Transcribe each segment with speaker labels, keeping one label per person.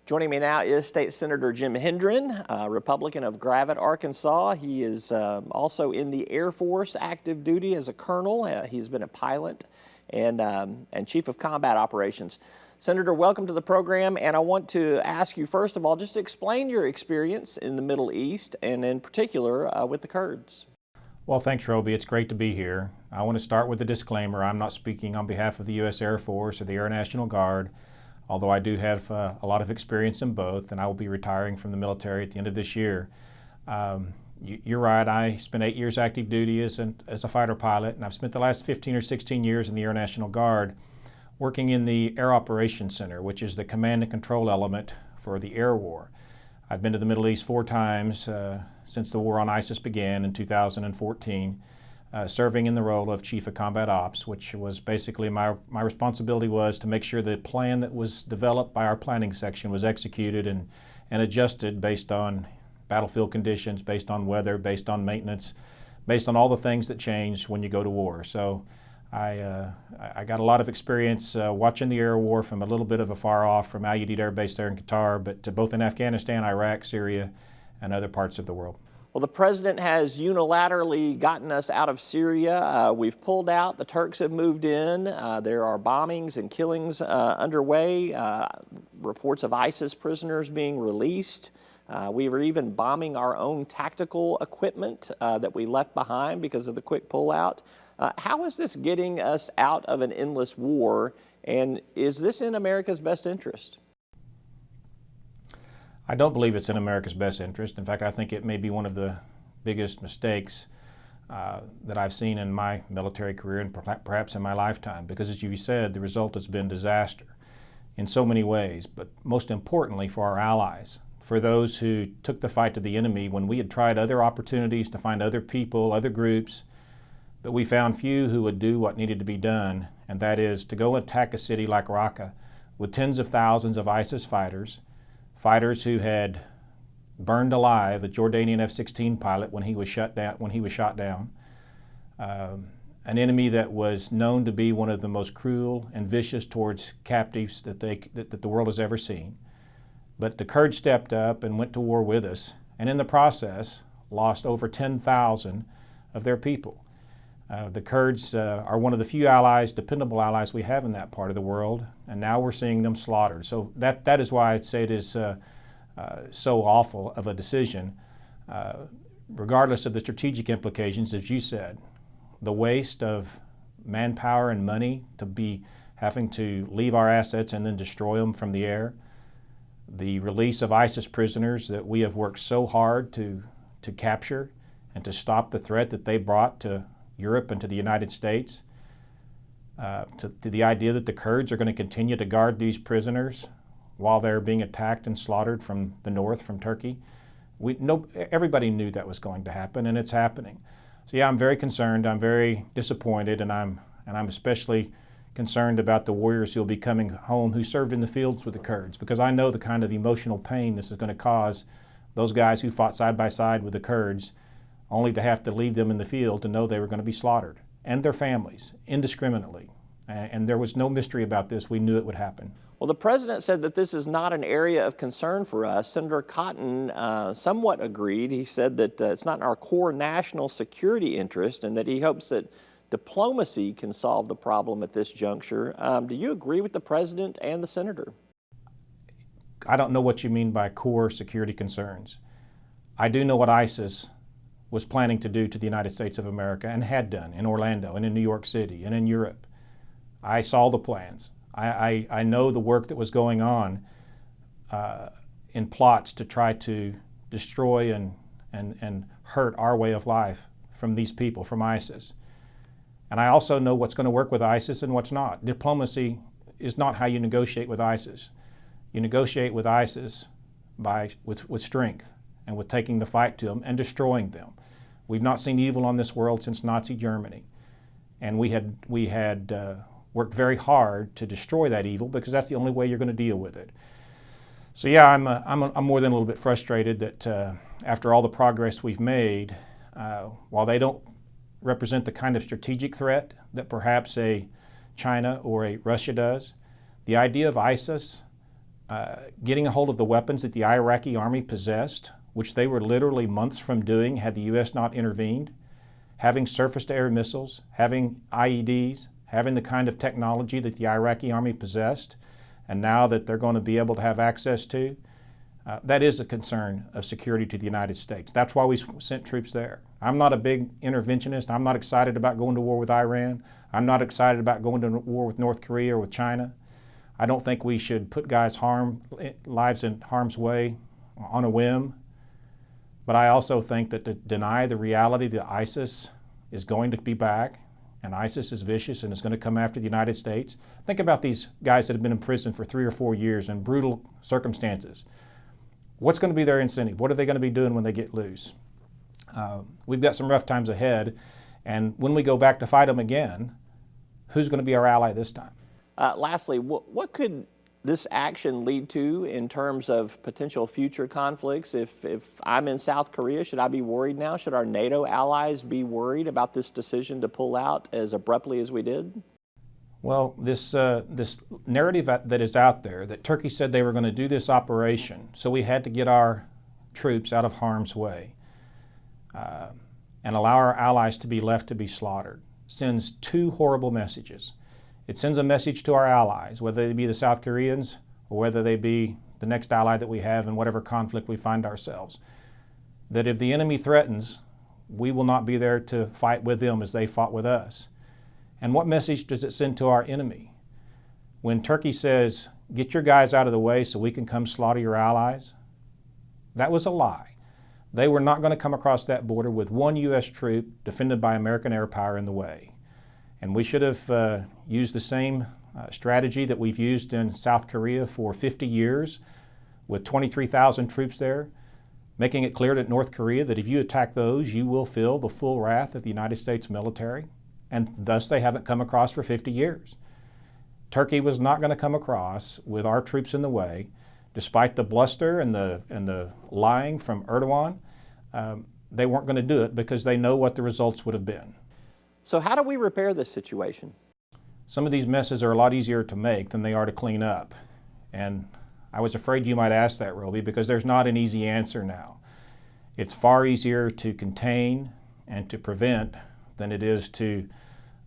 Speaker 1: Joining me now is State Senator Jim Hendren, Republican of Gravette, Arkansas. He is also in the Air Force, active duty as a colonel. He's been a pilot and Chief of Combat Operations. Senator, welcome to the program, and I want to ask you, first of all, just explain your experience in the Middle East and in particular with the Kurds.
Speaker 2: Well, thanks, Roby. It's great to be here. I want to start with a disclaimer. I'm not speaking on behalf of the U.S. Air Force or the Air National Guard, although I do have a lot of experience in both, and I will be retiring from the military at the end of this year. You're right, I spent 8 years active duty as a fighter pilot, and I've spent the last 15 or 16 years in the Air National Guard working in the Air Operations Center, which is the command and control element for the air war. I've been to the Middle East 4 times since the war on ISIS began in 2014. Serving in the role of Chief of Combat Ops, which was basically my responsibility was to make sure the plan that was developed by our planning section was executed and adjusted based on battlefield conditions, based on weather, based on maintenance, based on all the things that change when you go to war. So I got a lot of experience watching the air war from a little bit of afar off from Al Udeid Air Base there in Qatar, but to both in Afghanistan, Iraq, Syria, and other parts of the world.
Speaker 1: Well, the president has unilaterally gotten us out of Syria. We've pulled out. The Turks have moved in. There are bombings and killings underway. Reports of ISIS prisoners being released. We were even bombing our own tactical equipment that we left behind because of the quick pullout. How is this getting us out of an endless war? And is this in America's best interest?
Speaker 2: I don't believe it's in America's best interest. In fact, I think it may be one of the biggest mistakes that I've seen in my military career and perhaps in my lifetime, because as you said, the result has been disaster in so many ways, but most importantly for our allies, for those who took the fight to the enemy when we had tried other opportunities to find other people, other groups, but we found few who would do what needed to be done, and that is to go attack a city like Raqqa with tens of thousands of ISIS fighters who had burned alive a Jordanian F-16 pilot when he was shot down, an enemy that was known to be one of the most cruel and vicious towards captives that the world has ever seen. But the Kurds stepped up and went to war with us, and in the process lost over 10,000 of their people. The Kurds are one of the few allies, dependable allies we have in that part of the world, and now we're seeing them slaughtered. So that is why I'd say it is so awful of a decision, regardless of the strategic implications, as you said. The waste of manpower and money to be having to leave our assets and then destroy them from the air. The release of ISIS prisoners that we have worked so hard to capture and to stop the threat that they brought to Europe and to the United States, to the idea that the Kurds are going to continue to guard these prisoners while they're being attacked and slaughtered from the north, from Turkey. Everybody knew that was going to happen, and it's happening. So yeah, I'm very concerned, I'm very disappointed, and I'm especially concerned about the warriors who will be coming home who served in the fields with the Kurds, because I know the kind of emotional pain this is going to cause those guys who fought side by side with the Kurds, only to have to leave them in the field to know they were going to be slaughtered, and their families, indiscriminately. And there was no mystery about this. We knew it would happen.
Speaker 1: Well, the president said that this is not an area of concern for us. Senator Cotton somewhat agreed. He said that it's not in our core national security interest, and that he hopes that diplomacy can solve the problem at this juncture. Do you agree with the president and the senator?
Speaker 2: I don't know what you mean by core security concerns. I do know what ISIS was planning to do to the United States of America and had done in Orlando and in New York City and in Europe. I saw the plans. I know the work that was going on in plots to try to destroy and hurt our way of life from these people, from ISIS. And I also know what's going to work with ISIS and what's not. Diplomacy is not how you negotiate with ISIS. You negotiate with ISIS with strength and with taking the fight to them and destroying them. We've not seen evil on this world since Nazi Germany, and we had worked very hard to destroy that evil, because that's the only way you're going to deal with it. So yeah, I'm more than a little bit frustrated that after all the progress we've made, while they don't represent the kind of strategic threat that perhaps a China or a Russia does, the idea of ISIS getting a hold of the weapons that the Iraqi army possessed, which they were literally months from doing had the U.S. not intervened, having surface-to-air missiles, having IEDs, having the kind of technology that the Iraqi army possessed, and now that they're going to be able to have access to, that is a concern of security to the United States. That's why we sent troops there. I'm not a big interventionist. I'm not excited about going to war with Iran. I'm not excited about going to war with North Korea or with China. I don't think we should put guys' lives in harm's way on a whim. But I also think that to deny the reality that ISIS is going to be back, and ISIS is vicious and is going to come after the United States. Think about these guys that have been in prison for 3 or 4 years in brutal circumstances. What's going to be their incentive? What are they going to be doing when they get loose? We've got some rough times ahead, and when we go back to fight them again, who's going to be our ally this time?
Speaker 1: Lastly, what could this action lead to in terms of potential future conflicts? If I'm in South Korea, should I be worried now? Should our NATO allies be worried about this decision to pull out as abruptly as we did?
Speaker 2: Well, this narrative that is out there, that Turkey said they were going to do this operation, so we had to get our troops out of harm's way and allow our allies to be left to be slaughtered, sends 2 horrible messages. It sends a message to our allies, whether they be the South Koreans or whether they be the next ally that we have in whatever conflict we find ourselves, that if the enemy threatens, we will not be there to fight with them as they fought with us. And what message does it send to our enemy? When Turkey says, get your guys out of the way so we can come slaughter your allies, that was a lie. They were not going to come across that border with 1 U.S. troop defended by American air power in the way. And we should have used the same strategy that we've used in South Korea for 50 years with 23,000 troops there, making it clear to North Korea that if you attack those, you will feel the full wrath of the United States military. And thus they haven't come across for 50 years. Turkey was not going to come across with our troops in the way, despite the bluster and the lying from Erdogan. They weren't going to do it because they know what the results would have been.
Speaker 1: So how do we repair this situation?
Speaker 2: Some of these messes are a lot easier to make than they are to clean up. And I was afraid you might ask that, Roby, because there's not an easy answer now. It's far easier to contain and to prevent than it is to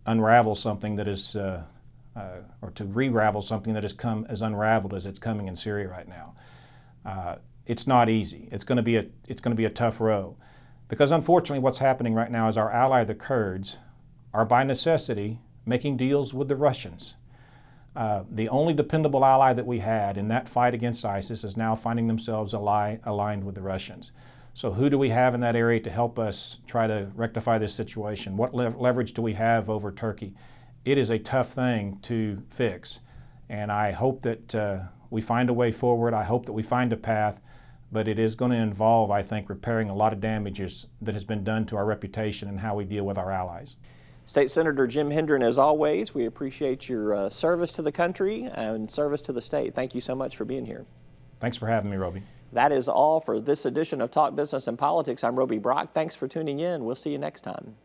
Speaker 2: unravel something that is, or to re-ravel something that has come as unraveled as it's coming in Syria right now. It's not easy. It's going to be a tough row, because unfortunately, what's happening right now is our ally, the Kurds, are by necessity making deals with the Russians. The only dependable ally that we had in that fight against ISIS is now finding themselves aligned with the Russians. So who do we have in that area to help us try to rectify this situation? What leverage do we have over Turkey? It is a tough thing to fix, and I hope that we find a way forward. I hope that we find a path, but it is going to involve, I think, repairing a lot of damages that has been done to our reputation and how we deal with our allies.
Speaker 1: State Senator Jim Hendren, as always, we appreciate your service to the country and service to the state. Thank you so much for being here.
Speaker 2: Thanks for having me, Roby.
Speaker 1: That is all for this edition of Talk Business and Politics. I'm Roby Brock. Thanks for tuning in. We'll see you next time.